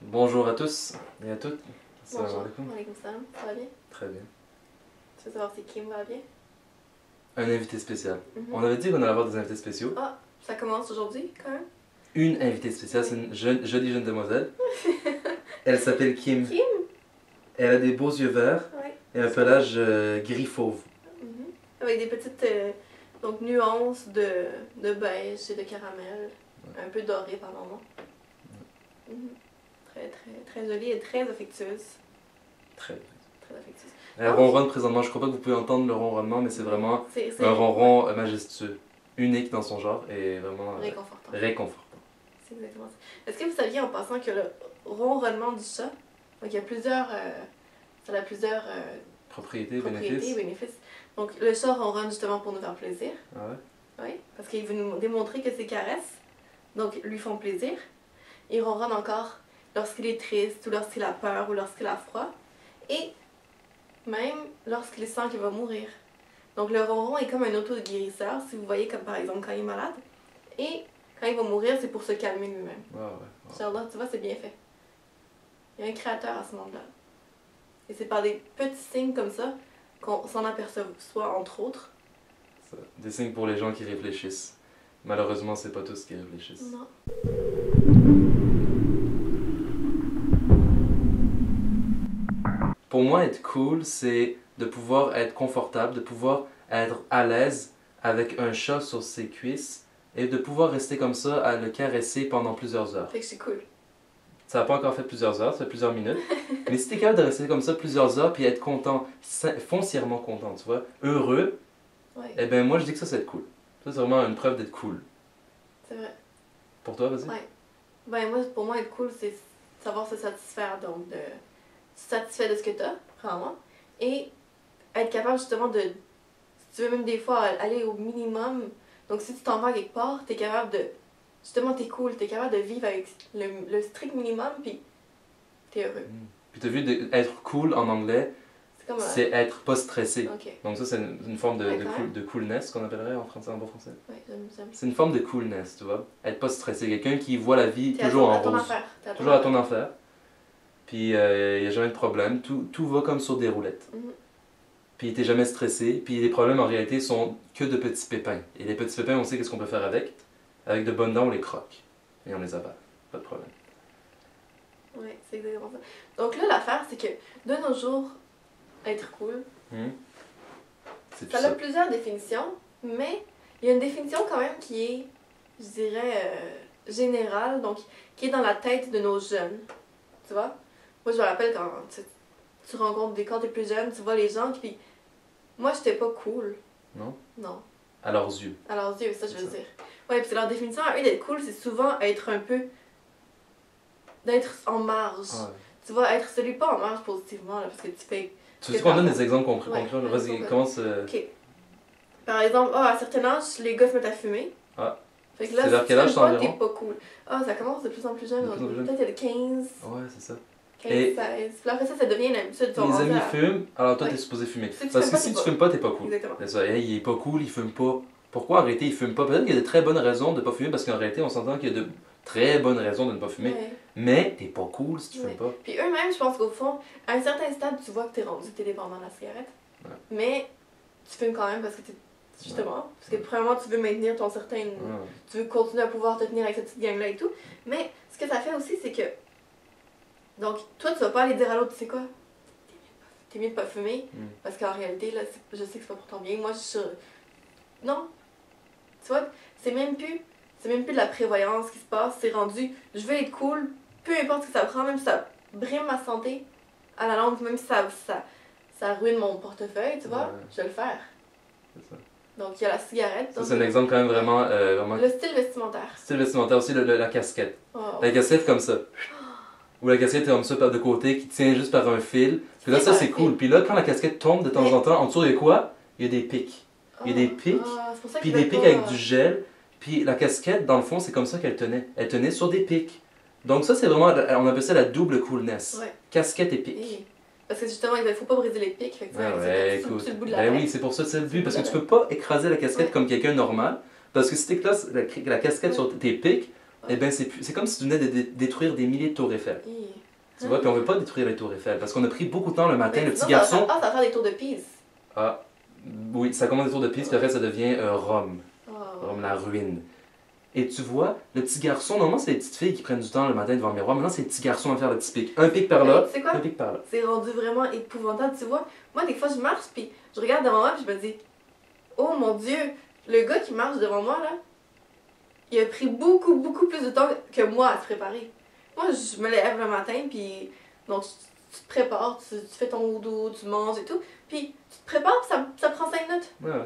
Bonjour à tous et à toutes. Bonjour, alaykoum salam, ça va bien? Très bien. Tu veux savoir si Kim va bien? Un invité spécial. On avait dit qu'on allait avoir des invités spéciaux. Ah, ça commence aujourd'hui quand même? Une invitée spéciale, c'est une jolie jeune demoiselle. Elle s'appelle Kim. Kim? Elle a des beaux yeux verts Ouais. et un pelage gris fauve. Avec des petites donc, nuances de beige et de caramel, un peu doré par moments. Très, très, très jolie et très affectueuse. Très Affectueuse. Elle ronronne présentement. Je crois pas que vous pouvez entendre le ronronnement, mais c'est vraiment un ronron majestueux, unique dans son genre et vraiment réconfortant. C'est exactement ça. Est-ce que vous saviez en passant que le ronronnement du chat, donc il y a plusieurs, ça a plusieurs propriétés, bénéfices. Donc le chat ronronne justement pour nous faire plaisir. Ah ouais? Oui, parce qu'il veut nous démontrer que ses caresses donc, lui font plaisir. Il ronronne encore lorsqu'il est triste, ou lorsqu'il a peur, ou lorsqu'il a froid. Et même lorsqu'il sent qu'il va mourir. Donc le ronron est comme un auto-guérisseur, si vous voyez, comme par exemple quand il est malade. Et quand il va mourir, c'est pour se calmer lui-même. Charlotte, tu vois, c'est bien fait. Il y a un créateur à ce monde-là. Et c'est par des petits signes comme ça qu'on s'en aperçoit, entre autres. Des signes pour les gens qui réfléchissent. Malheureusement, c'est pas tous qui réfléchissent. Non. Pour moi, être cool, c'est de pouvoir être confortable, de pouvoir être à l'aise avec un chat sur ses cuisses et de pouvoir rester comme ça à le caresser pendant plusieurs heures. Fait que c'est cool. Ça n'a pas encore fait plusieurs heures, ça fait plusieurs minutes. Mais si t'es capable de rester comme ça plusieurs heures puis être content, foncièrement content, tu vois, heureux, eh ben moi je dis que ça c'est être cool. Ça c'est vraiment une preuve d'être cool. C'est vrai. Pour toi, vas-y? Ouais. Ben moi, pour moi, être cool, c'est savoir se satisfaire, donc de se satisfaire de ce que t'as, vraiment, et être capable justement de, si tu veux même des fois aller au minimum, donc si tu t'en vas quelque part, t'es capable de, justement t'es cool, t'es capable de vivre avec le strict minimum, puis t'es heureux. Puis t'as vu, être cool en anglais, c'est être pas stressé. Okay. Donc ça c'est une forme de coolness qu'on appellerait en français, en bon français. Oui, j'aime. C'est une forme de coolness, tu vois. Être pas stressé, quelqu'un qui voit la vie toujours en rose. Toujours à ton affaire. Puis il n'y a jamais de problème, tout va comme sur des roulettes. Puis t'es jamais stressé, puis les problèmes en réalité sont que de petits pépins. Et les petits pépins, on sait qu'est-ce qu'on peut faire avec. Avec de bonnes dents, on les croque. Et on les avale. Pas de problème. Oui, c'est exactement ça. Donc là, l'affaire, c'est que de nos jours, être cool, ça a plusieurs définitions, mais il y a une définition quand même qui est, je dirais, générale, donc qui est dans la tête de nos jeunes. Tu vois? Moi, je me rappelle quand tu rencontres quand t'es plus jeune, tu vois les gens qui... Moi, j'étais pas cool. Non? Non. À leurs yeux. À leurs yeux, ça je veux dire. Ouais, puis leur définition à eux d'être cool, c'est souvent être un peu... d'être en marge. Ah ouais. Tu vois, être celui pas en marge positivement, là, parce que tu fais... Tu veux qu'on donne des exemples concrets? Vas-y, commence... Ok. Par exemple, à un certain âge, les gars se mettent à fumer. Ah. Fait que là, si tu fumes pas, t'es pas cool. Ah, ça commence de plus en plus jeune. Peut-être il y a de 15. Ouais, c'est ça. 15, 16. Puis après ça devient une habitude. Les amis fument, alors toi t'es supposé fumer. Parce que si tu fumes pas, t'es pas cool. Exactement. C'est ça, il est pas cool, il fume pas. Pourquoi arrêter, il fume pas? Peut-être qu'il y a de très bonnes raisons de pas fumer, parce qu'en réalité, on s'entend qu'il y a de très bonnes raisons de ne pas fumer. Mais t'es pas cool si tu fumes pas. Puis eux-mêmes, je pense qu'au fond, à un certain stade, tu vois que t'es dépendant de la cigarette. Mais tu fumes quand même parce que justement, parce que premièrement, tu veux maintenir ton certain... Tu veux continuer à pouvoir te tenir avec cette petite gang-là et tout. Mais ce que ça fait aussi, c'est que... Donc, toi, tu vas pas aller dire à l'autre, tu sais quoi? T'es mieux de pas fumer. Parce qu'en réalité, là, je sais que c'est pas pour ton bien. Moi, je suis... Non. Tu vois, c'est même plus de la prévoyance qui se passe. C'est rendu, je veux être cool, peu importe ce que ça prend, même si ça brime ma santé à la longue, même si ça ruine mon portefeuille, tu vois, je vais le faire. C'est ça. Donc, il y a la cigarette. Ça, c'est un exemple quand même vraiment... Le style vestimentaire. Style vestimentaire aussi, la casquette. La casquette comme ça. Ou la casquette est comme ça par de côté, qui tient juste par un fil. Puis là, ça, c'est cool. Puis là, quand la casquette tombe de temps en temps, en dessous, il y a quoi? Il y a des pics. Il y a des pics, puis des pics avec du gel. Puis la casquette, dans le fond, c'est comme ça qu'elle tenait. Elle tenait sur des pics. Donc ça, c'est vraiment... On appelle ça la double coolness. Casquette et pic. Parce que justement, il ne faut pas briser les pics. Fait que écoute. Oui, c'est pour ça que c'est le but. Parce que tu peux pas écraser la casquette comme quelqu'un normal. Parce que si t'éclates la casquette sur tes pics, eh ben c'est comme si tu venais de détruire des milliers de tours Eiffel. Tu vois, puis on veut pas détruire les tours Eiffel parce qu'on a pris beaucoup de temps le matin, le petit garçon. Ça va faire des tours de Pise. Ah, oui, ça commence des tours de Pise, puis après ça devient Rome. Rome, la ruine. Et tu vois, le petit garçon, normalement c'est les petites filles qui prennent du temps le matin devant le miroir, maintenant c'est les petits garçons à faire le petit pic. Un pic par là, un pic par là. C'est rendu vraiment épouvantable, tu vois. Moi, des fois, je marche, puis je regarde devant moi, puis je me dis, oh mon Dieu, le gars qui marche devant moi, là, il a pris beaucoup, beaucoup plus de temps que moi à se préparer. Moi, je me lève le matin, puis donc, tu te prépares, tu fais ton wudu, tu manges et tout, puis tu te prépares, ça prend 5 minutes. Ouais.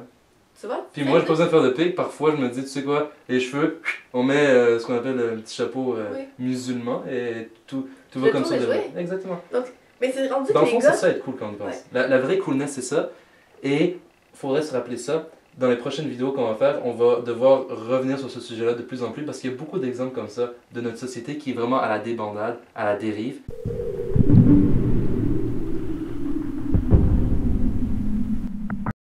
Tu vois? Puis moi, je n'ai pas besoin de faire de pic. Parfois, je me dis, tu sais quoi, les cheveux, on met ce qu'on appelle un petit chapeau musulman et tout va comme ça. Exactement. Donc, mais c'est rendu dans le que fond, les gars... c'est ça être cool quand on y pense. La vraie coolness, c'est ça. Et il faudrait se rappeler ça. Dans les prochaines vidéos qu'on va faire, on va devoir revenir sur ce sujet-là de plus en plus parce qu'il y a beaucoup d'exemples comme ça de notre société qui est vraiment à la débandade, à la dérive.